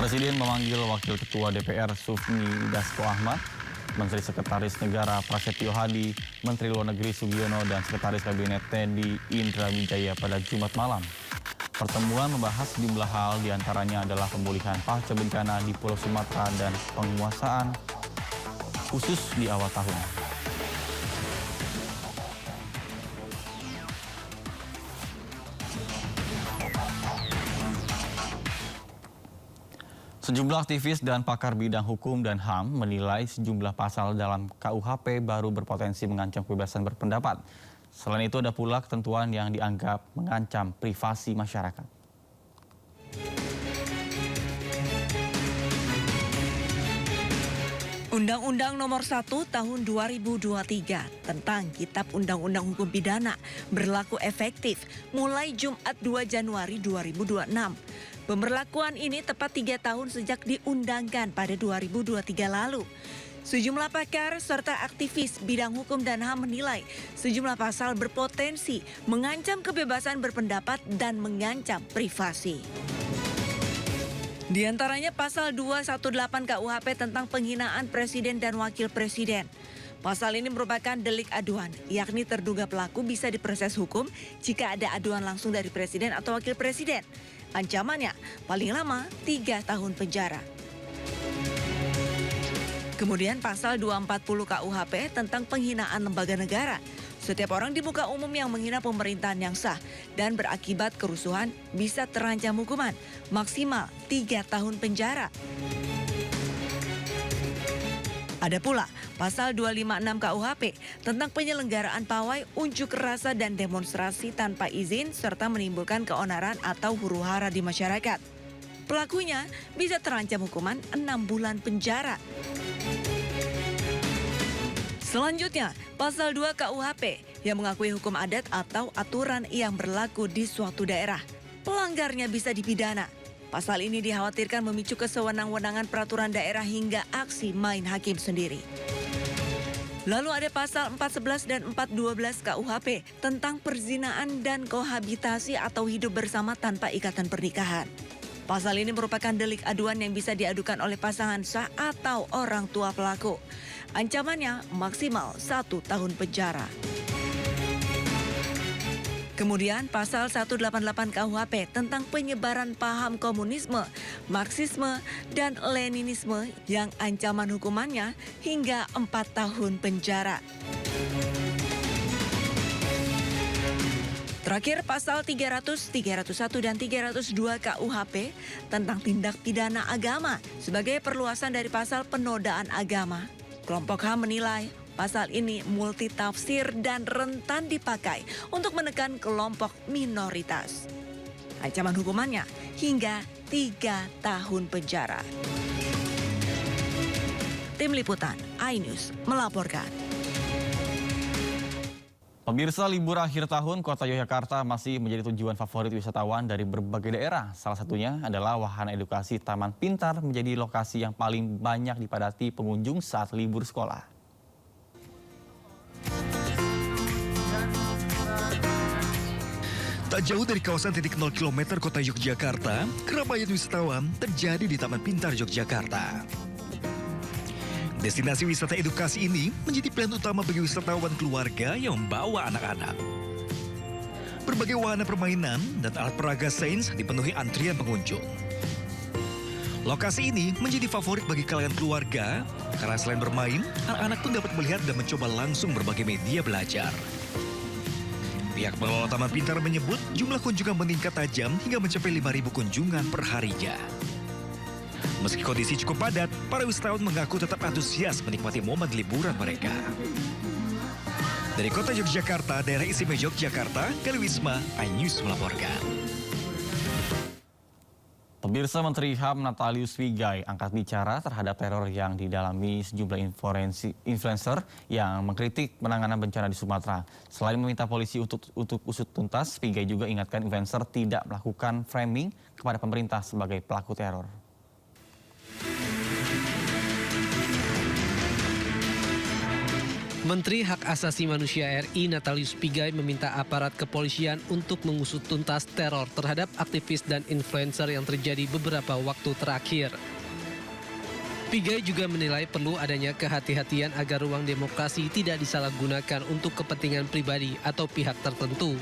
Presiden memanggil Wakil Ketua DPR Sufmi Dasko Ahmad, Menteri Sekretaris Negara Prasetyo Hadi, Menteri Luar Negeri Sugiono, dan Sekretaris Kabinet Teddy Indra Wijaya pada Jumat malam. Pertemuan membahas sejumlah hal, diantaranya adalah pemulihan pasca bencana di Pulau Sumatera dan penguasaan khusus di awal tahun. Sejumlah aktivis dan pakar bidang hukum dan HAM menilai sejumlah pasal dalam KUHP baru berpotensi mengancam kebebasan berpendapat. Selain itu ada pula ketentuan yang dianggap mengancam privasi masyarakat. Undang-Undang Nomor 1 Tahun 2023 tentang Kitab Undang-Undang Hukum Pidana berlaku efektif mulai Jumat 2 Januari 2026. Pemberlakuan ini tepat 3 tahun sejak diundangkan pada 2023 lalu. Sejumlah pakar serta aktivis bidang hukum dan HAM menilai sejumlah pasal berpotensi mengancam kebebasan berpendapat dan mengancam privasi. Di antaranya pasal 218 KUHP tentang penghinaan presiden dan wakil presiden. Pasal ini merupakan delik aduan, yakni terduga pelaku bisa diproses hukum jika ada aduan langsung dari presiden atau wakil presiden. Ancamannya paling lama 3 tahun penjara. Kemudian pasal 240 KUHP tentang penghinaan lembaga negara. Setiap orang di muka umum yang menghina pemerintahan yang sah dan berakibat kerusuhan bisa terancam hukuman maksimal 3 tahun penjara. Ada pula pasal 256 KUHP tentang penyelenggaraan pawai, unjuk rasa dan demonstrasi tanpa izin serta menimbulkan keonaran atau huru-hara di masyarakat. Pelakunya bisa terancam hukuman 6 bulan penjara. Selanjutnya, pasal 2 KUHP yang mengakui hukum adat atau aturan yang berlaku di suatu daerah. Pelanggarnya bisa dipidana. Pasal ini dikhawatirkan memicu kesewenang-wenangan peraturan daerah hingga aksi main hakim sendiri. Lalu ada pasal 411 dan 412 KUHP tentang perzinaan dan kohabitasi atau hidup bersama tanpa ikatan pernikahan. Pasal ini merupakan delik aduan yang bisa diadukan oleh pasangan sah atau orang tua pelaku. Ancamannya maksimal 1 tahun penjara. Kemudian pasal 188 KUHP tentang penyebaran paham komunisme, Marxisme, dan Leninisme yang ancaman hukumannya hingga 4 tahun penjara. Terakhir pasal 300, 301, dan 302 KUHP tentang tindak pidana agama sebagai perluasan dari pasal penodaan agama. Kelompok HAM menilai pasal ini multitafsir dan rentan dipakai untuk menekan kelompok minoritas. Ancaman hukumannya hingga 3 tahun penjara. Tim Liputan iNews melaporkan. Pemirsa, libur akhir tahun Kota Yogyakarta masih menjadi tujuan favorit wisatawan dari berbagai daerah. Salah satunya adalah wahana edukasi Taman Pintar menjadi lokasi yang paling banyak dipadati pengunjung saat libur sekolah. Tak jauh dari kawasan titik 0 km Kota Yogyakarta, keramaian wisatawan terjadi di Taman Pintar Yogyakarta. Destinasi wisata edukasi ini menjadi pilihan utama bagi wisatawan keluarga yang membawa anak-anak. Berbagai wahana permainan dan alat peraga sains dipenuhi antrian pengunjung. Lokasi ini menjadi favorit bagi kalangan keluarga karena selain bermain, anak-anak pun dapat melihat dan mencoba langsung berbagai media belajar. Pihak pengelola Taman Pintar menyebut jumlah kunjungan meningkat tajam hingga mencapai 5.000 kunjungan per harinya. Meski kondisi cukup padat, para wisatawan mengaku tetap antusias menikmati momen liburan mereka. Dari Kota Yogyakarta, Daerah Istimewa Yogyakarta, Kaliwisma, iNews melaporkan. Pemirsa, Menteri HAM Natalius Pigai angkat bicara terhadap teror yang didalami sejumlah influencer yang mengkritik penanganan bencana di Sumatera. Selain meminta polisi untuk usut tuntas, Pigai juga ingatkan influencer tidak melakukan framing kepada pemerintah sebagai pelaku teror. Menteri Hak Asasi Manusia RI Natalius Pigai meminta aparat kepolisian untuk mengusut tuntas teror terhadap aktivis dan influencer yang terjadi beberapa waktu terakhir. Pigai juga menilai perlu adanya kehati-hatian agar ruang demokrasi tidak disalahgunakan untuk kepentingan pribadi atau pihak tertentu.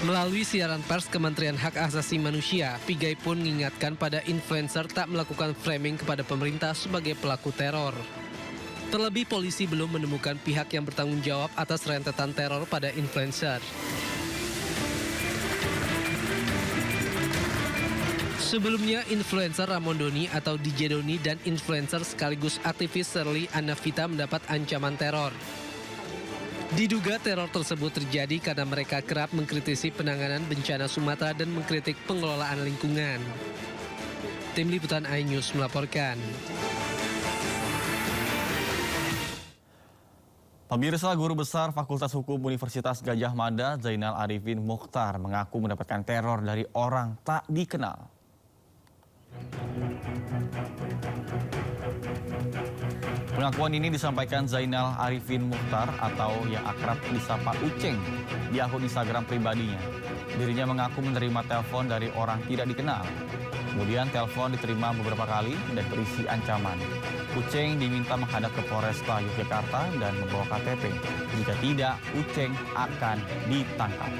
Melalui siaran pers Kementerian Hak Asasi Manusia, Pigai pun mengingatkan pada influencer tak melakukan framing kepada pemerintah sebagai pelaku teror. Terlebih polisi belum menemukan pihak yang bertanggung jawab atas rentetan teror pada influencer. Sebelumnya, influencer Ramondoni atau DJ Doni dan influencer sekaligus aktivis Shirley Anavita mendapat ancaman teror. Diduga teror tersebut terjadi karena mereka kerap mengkritisi penanganan bencana Sumatera dan mengkritik pengelolaan lingkungan. Tim Liputan iNews melaporkan. Pemirsa, Guru Besar Fakultas Hukum Universitas Gadjah Mada, Zainal Arifin Mokhtar, mengaku mendapatkan teror dari orang tak dikenal. Pengakuan ini disampaikan Zainal Arifin Mokhtar atau yang akrab disapa Uceng di akun Instagram pribadinya. Dirinya mengaku menerima telepon dari orang tidak dikenal. Kemudian telepon diterima beberapa kali dan berisi ancaman. Uceng diminta menghadap ke Polresta Yogyakarta dan membawa KTP. Jika tidak, Uceng akan ditangkap.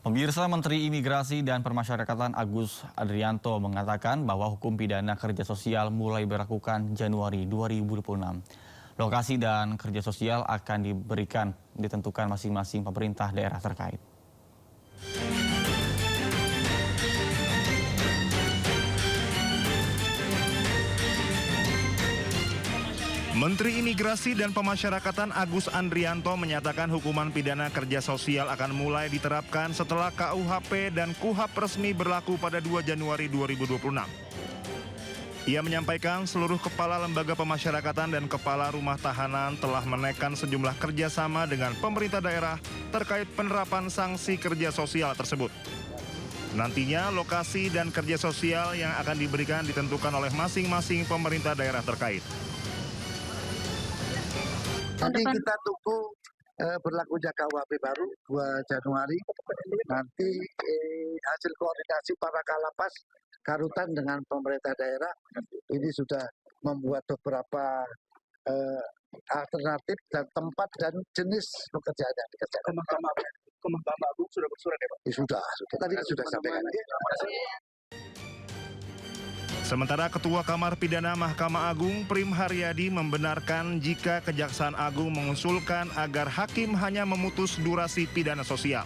Pemirsa, Menteri Imigrasi dan Permasyarakatan Agus Andrianto mengatakan bahwa hukum pidana kerja sosial mulai berlakukan Januari 2026. Lokasi dan kerja sosial akan ditentukan masing-masing pemerintah daerah terkait. Menteri Imigrasi dan Pemasyarakatan Agus Andrianto menyatakan hukuman pidana kerja sosial akan mulai diterapkan setelah KUHP dan KUHAP resmi berlaku pada 2 Januari 2026. Ia menyampaikan seluruh kepala lembaga pemasyarakatan dan kepala rumah tahanan telah menaikkan sejumlah kerjasama dengan pemerintah daerah terkait penerapan sanksi kerja sosial tersebut. Nantinya lokasi dan kerja sosial yang akan diberikan ditentukan oleh masing-masing pemerintah daerah terkait. Nanti kita tunggu berlakunya KUHP baru 2 Januari. Nanti hasil koordinasi para kalapas Karutan dengan pemerintah daerah ini sudah membuat beberapa alternatif dan tempat dan jenis pekerjaan yang dikerjakan. Mahkamah Agung sudah bersurat ya Pak? Sudah. Tadi sudah sampaikan. Sementara Ketua Kamar Pidana Mahkamah Agung Prim Haryadi membenarkan jika Kejaksaan Agung mengusulkan agar hakim hanya memutus durasi pidana sosial.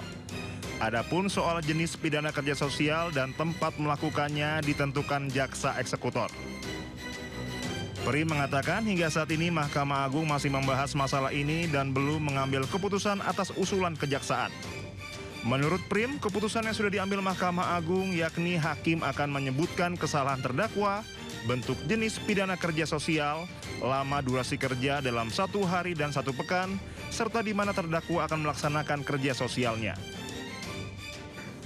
Adapun soal jenis pidana kerja sosial dan tempat melakukannya ditentukan jaksa eksekutor. Prim mengatakan hingga saat ini Mahkamah Agung masih membahas masalah ini dan belum mengambil keputusan atas usulan kejaksaan. Menurut Prim, keputusan yang sudah diambil Mahkamah Agung yakni hakim akan menyebutkan kesalahan terdakwa, bentuk jenis pidana kerja sosial, lama durasi kerja dalam 1 hari dan 1 pekan, serta di mana terdakwa akan melaksanakan kerja sosialnya.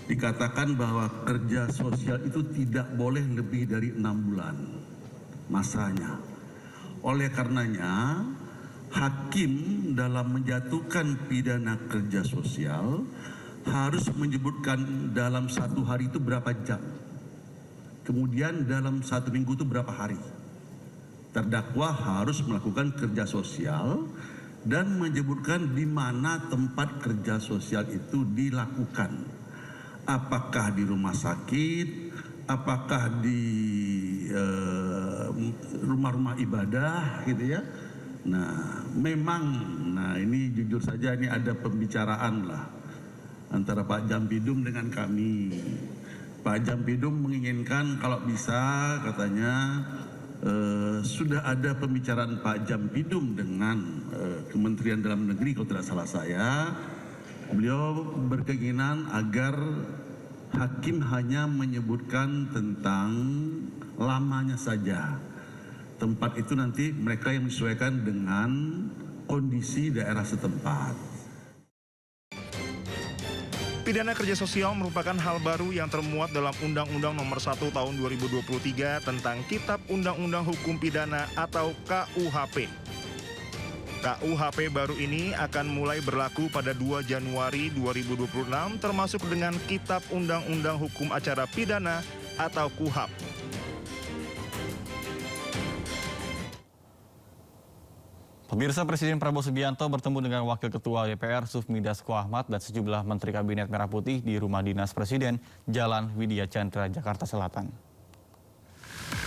Dikatakan bahwa kerja sosial itu tidak boleh lebih dari 6 bulan masanya. Oleh karenanya, hakim dalam menjatuhkan pidana kerja sosial harus menyebutkan dalam 1 hari itu berapa jam. Kemudian dalam 1 minggu itu berapa hari. Terdakwa harus melakukan kerja sosial dan menyebutkan di mana tempat kerja sosial itu dilakukan. Apakah di rumah sakit, apakah di rumah-rumah ibadah gitu ya. Nah, memang ini jujur saja ini ada pembicaraan lah antara Pak Jampidum dengan kami. Pak Jampidum menginginkan kalau bisa katanya sudah ada pembicaraan Pak Jampidum dengan Kementerian Dalam Negeri kalau tidak salah saya. Beliau berkeinginan agar hakim hanya menyebutkan tentang lamanya saja. Tempat itu nanti mereka yang menyesuaikan dengan kondisi daerah setempat. Pidana kerja sosial merupakan hal baru yang termuat dalam Undang-Undang Nomor 1 Tahun 2023 tentang Kitab Undang-Undang Hukum Pidana atau KUHP. KUHP baru ini akan mulai berlaku pada 2 Januari 2026 termasuk dengan Kitab Undang-Undang Hukum Acara Pidana atau KUHAP. Pemirsa, Presiden Prabowo Subianto bertemu dengan Wakil Ketua DPR Sufmi Dasko Ahmad dan sejumlah Menteri Kabinet Merah Putih di Rumah Dinas Presiden, Jalan Widya Chandra, Jakarta Selatan.